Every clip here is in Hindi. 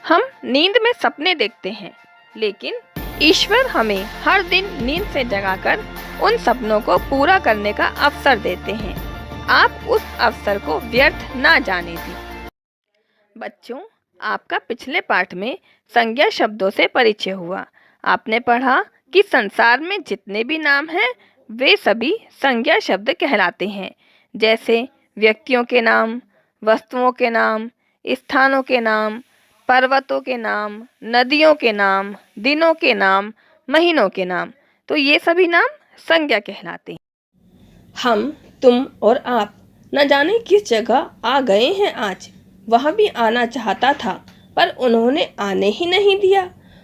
हम नींद में सपने देखते हैं, लेकिन ईश्वर हमें हर दिन नींद से जगाकर उन सपनों को पूरा करने का अवसर देते हैं। आप उस अवसर को व्यर्थ ना जाने दें। बच्चों, आपका पिछले पाठ में संज्ञा शब्दों से परिचय हुआ। आपने पढ़ा कि संसार में जितने भी नाम हैं, वे सभी संज्ञा शब्द कहलाते हैं। जैसे व्यक्तियों के नाम, वस्तुओं के नाम, स्थानों के नाम, पर्वतों के नाम, नदियों के नाम, दिनों के नाम, महीनों के नाम। तो ये सभी नाम संज्ञा कहलाते हैं। हम, तुम और आप न जाने किस जगह आ गए हैं आज। वह भी आना चाहता था, पर उन्होंने आने ही नहीं दिया।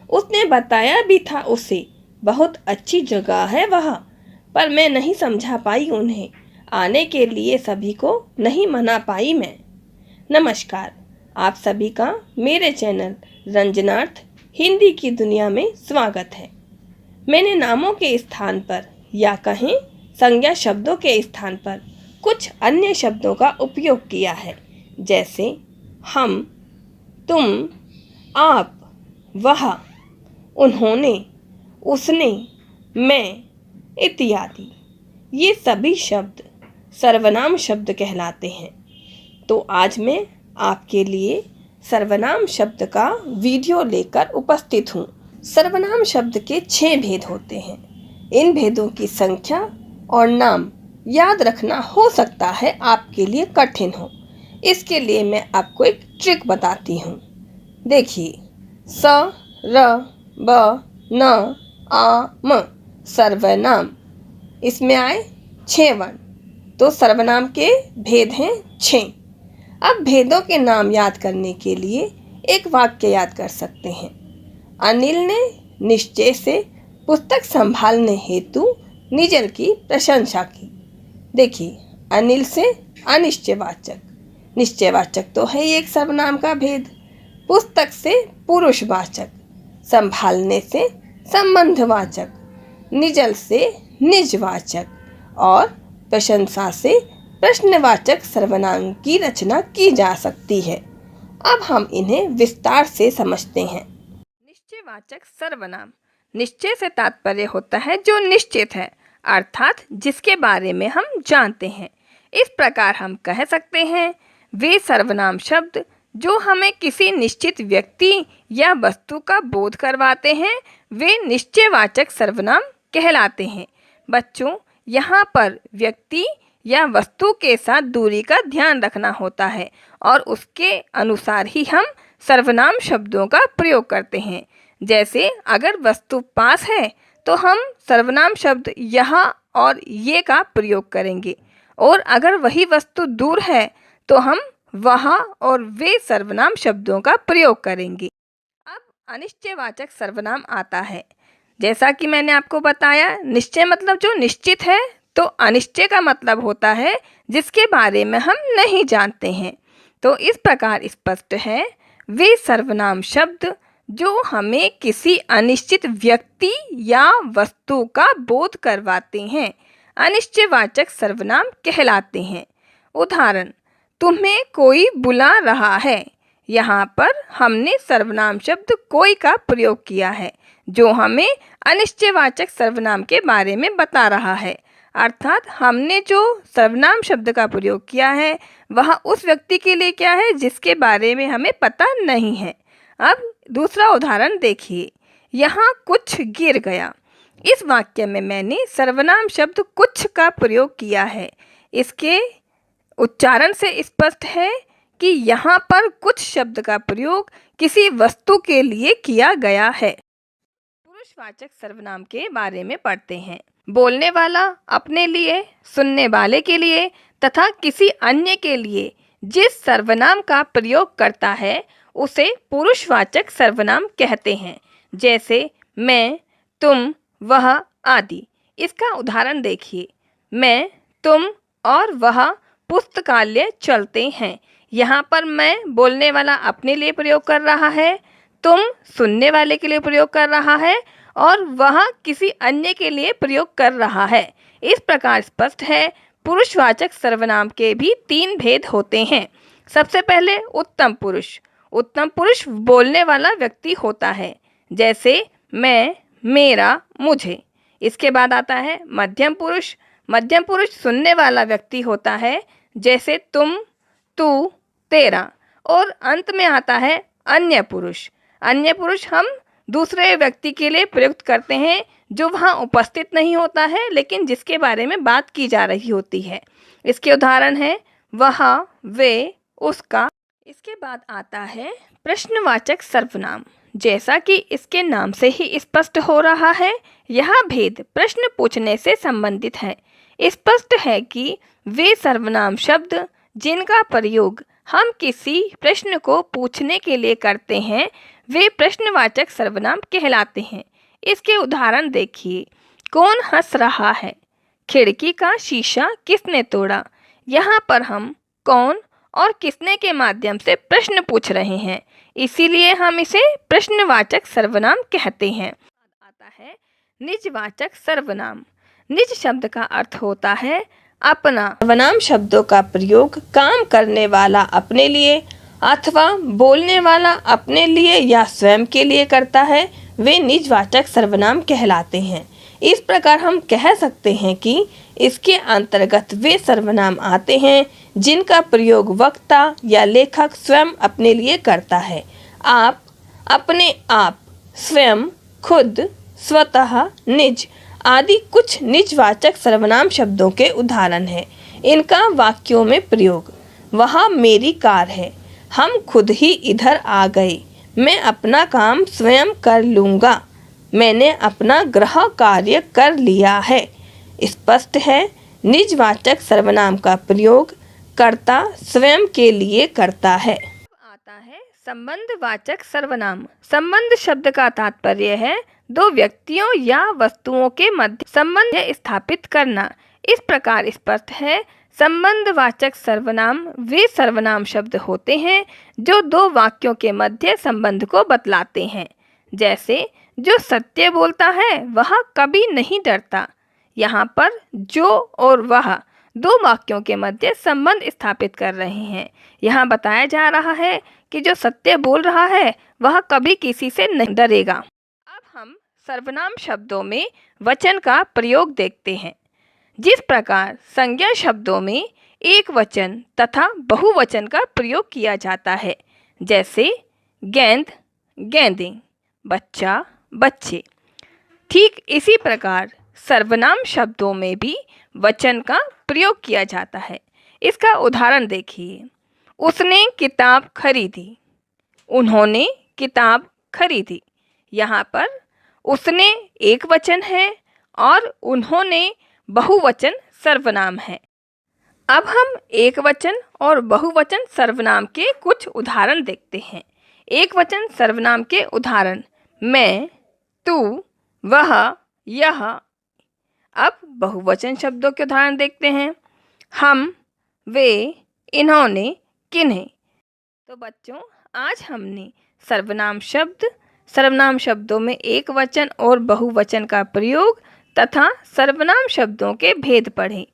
उसने बताया भी था उसे बहुत अच्छी जगह है वह, पर मैं नहीं समझा पाई उन्हें। आने के लिए सभी को नहीं मना पाई मैं। नमस्कार, आप सभी का मेरे चैनल रंजनार्थ हिंदी की दुनिया में स्वागत है। मैंने नामों के स्थान पर या कहें संज्ञा शब्दों के स्थान पर कुछ अन्य शब्दों का उपयोग किया है, जैसे हम, तुम, आप, वह, उन्होंने, उसने, मैं इत्यादि। ये सभी शब्द सर्वनाम शब्द कहलाते हैं। तो आज मैं आपके लिए सर्वनाम शब्द का वीडियो लेकर उपस्थित हूँ। सर्वनाम शब्द के 6 भेद होते हैं। इन भेदों की संख्या और नाम याद रखना हो सकता है आपके लिए कठिन हो। इसके लिए मैं आपको एक ट्रिक बताती हूँ। देखिए, स, र, ब, न, आ, म सर्वनाम। इसमें आए 6 वर्ण, तो सर्वनाम के भेद हैं 6। अब भेदों के नाम याद करने के लिए एक वाक्य याद कर सकते हैं। अनिल ने निश्चय से पुस्तक संभालने हेतु निजल की प्रशंसा की। देखिए, अनिल से अनिश्चयवाचक, निश्चयवाचक तो है एक सर्वनाम का भेद। पुस्तक से पुरुषवाचक, संभालने से संबंधवाचक, निजल से निजवाचक और प्रशंसा से प्रश्नवाचक सर्वनाम की रचना की जा सकती है। अब हम इन्हें विस्तार से समझते हैं। निश्चयवाचक सर्वनाम। निश्चय से तात्पर्य होता है जो निश्चित है, अर्थात जिसके बारे में हम जानते हैं। इस प्रकार हम कह सकते हैं, वे सर्वनाम शब्द जो हमें किसी निश्चित व्यक्ति या वस्तु का बोध करवाते हैं, वे निश्चयवाचक सर्वनाम कहलाते हैं। बच्चों, यहाँ पर व्यक्ति या वस्तु के साथ दूरी का ध्यान रखना होता है और उसके अनुसार ही हम सर्वनाम शब्दों का प्रयोग करते हैं। जैसे अगर वस्तु पास है तो हम सर्वनाम शब्द यहाँ और ये का प्रयोग करेंगे, और अगर वही वस्तु दूर है तो हम वहाँ और वे सर्वनाम शब्दों का प्रयोग करेंगे। अब अनिश्चयवाचक सर्वनाम आता है। जैसा कि मैंने आपको बताया, निश्चय मतलब जो निश्चित है, तो अनिश्चय का मतलब होता है जिसके बारे में हम नहीं जानते हैं। तो इस प्रकार स्पष्ट है, वे सर्वनाम शब्द जो हमें किसी अनिश्चित व्यक्ति या वस्तु का बोध करवाते हैं, अनिश्चयवाचक सर्वनाम कहलाते हैं। उदाहरण, तुम्हें कोई बुला रहा है। यहाँ पर हमने सर्वनाम शब्द कोई का प्रयोग किया है, जो हमें अनिश्चयवाचक सर्वनाम के बारे में बता रहा है। अर्थात हमने जो सर्वनाम शब्द का प्रयोग किया है वह उस व्यक्ति के लिए क्या है जिसके बारे में हमें पता नहीं है। अब दूसरा उदाहरण देखिए, यहाँ कुछ गिर गया। इस वाक्य में मैंने सर्वनाम शब्द कुछ का प्रयोग किया है। इसके उच्चारण से स्पष्ट है कि यहाँ पर कुछ शब्द का प्रयोग किसी वस्तु के लिए किया गया है। पुरुषवाचक सर्वनाम के बारे में पढ़ते हैं। बोलने वाला अपने लिए, सुनने वाले के लिए तथा किसी अन्य के लिए जिस सर्वनाम का प्रयोग करता है उसे पुरुषवाचक सर्वनाम कहते हैं। जैसे मैं, तुम, वह आदि। इसका उदाहरण देखिए, मैं, तुम और वह पुस्तकालय चलते हैं। यहाँ पर मैं बोलने वाला अपने लिए प्रयोग कर रहा है, तुम सुनने वाले के लिए प्रयोग कर रहा है और वह किसी अन्य के लिए प्रयोग कर रहा है। इस प्रकार स्पष्ट है, पुरुषवाचक सर्वनाम के भी 3 भेद होते हैं। सबसे पहले उत्तम पुरुष। उत्तम पुरुष बोलने वाला व्यक्ति होता है, जैसे मैं, मेरा, मुझे। इसके बाद आता है मध्यम पुरुष। मध्यम पुरुष सुनने वाला व्यक्ति होता है, जैसे तुम, तू, तेरा। और अंत में आता है अन्य पुरुष। अन्य पुरुष हम दूसरे व्यक्ति के लिए प्रयुक्त करते हैं जो वहाँ उपस्थित नहीं होता है, लेकिन जिसके बारे में बात की जा रही होती है। इसके उदाहरण हैं वह, वे, उसका। इसके बाद आता है प्रश्नवाचक सर्वनाम। जैसा कि इसके नाम से ही स्पष्ट हो रहा है, यह भेद प्रश्न पूछने से संबंधित है। स्पष्ट है कि वे सर्वनाम शब्द जिनका प्रयोग हम किसी प्रश्न को पूछने के लिए करते हैं, वे प्रश्नवाचक सर्वनाम कहलाते हैं। इसके उदाहरण देखिए। कौन हंस रहा है? खिड़की का शीशा किसने तोड़ा? यहाँ पर हम कौन और किसने के माध्यम से प्रश्न पूछ रहे हैं, इसीलिए हम इसे प्रश्नवाचक सर्वनाम कहते हैं। आता है निजवाचक सर्वनाम। निज शब्द का अर्थ होता है अपना। सर्वनाम शब्दों का प्रयोग काम करने वाला अपने लिए अथवा बोलने वाला अपने लिए या स्वयं के लिए करता है, वे निजवाचक सर्वनाम कहलाते हैं। इस प्रकार हम कह सकते हैं कि इसके अंतर्गत वे सर्वनाम आते हैं जिनका प्रयोग वक्ता या लेखक स्वयं अपने लिए करता है। आप, अपने आप, स्वयं, खुद, स्वतः, निज आदि कुछ निजवाचक सर्वनाम शब्दों के उदाहरण हैं। इनका वाक्यों में प्रयोग। वह मेरी कार है, हम खुद ही इधर आ गए, मैं अपना काम स्वयं कर लूँगा, मैंने अपना गृह कार्य कर लिया है। स्पष्ट है, निजवाचक सर्वनाम का प्रयोग कर्ता स्वयं के लिए करता है। आता है संबंधवाचक सर्वनाम। संबंध शब्द का तात्पर्य है दो व्यक्तियों या वस्तुओं के मध्य संबंध स्थापित करना। इस प्रकार स्पष्ट है, संबंधवाचक सर्वनाम वे सर्वनाम शब्द होते हैं जो दो वाक्यों के मध्य संबंध को बतलाते हैं। जैसे जो सत्य बोलता है वह कभी नहीं डरता। यहाँ पर जो और वह दो वाक्यों के मध्य संबंध स्थापित कर रहे हैं। यहाँ बताया जा रहा है कि जो सत्य बोल रहा है वह कभी किसी से नहीं डरेगा। अब हम सर्वनाम शब्दों में वचन का प्रयोग देखते हैं। जिस प्रकार संज्ञा शब्दों में एक वचन तथा बहुवचन का प्रयोग किया जाता है, जैसे गेंद, गेंदें, बच्चा, बच्चे, ठीक इसी प्रकार सर्वनाम शब्दों में भी वचन का प्रयोग किया जाता है। इसका उदाहरण देखिए। उसने किताब खरीदी, उन्होंने किताब खरीदी। यहाँ पर उसने एक वचन है और उन्होंने बहुवचन सर्वनाम है। अब हम एक वचन और बहुवचन सर्वनाम के कुछ उदाहरण देखते हैं। एक वचन सर्वनाम के उदाहरण मैं, तू, वह, यह। अब बहुवचन शब्दों के उदाहरण देखते हैं। हम, वे, इन्होंने, किन्हें। तो बच्चों, आज हमने सर्वनाम शब्दों में एक वचन और बहुवचन का प्रयोग तथा सर्वनाम शब्दों के भेद पढ़े।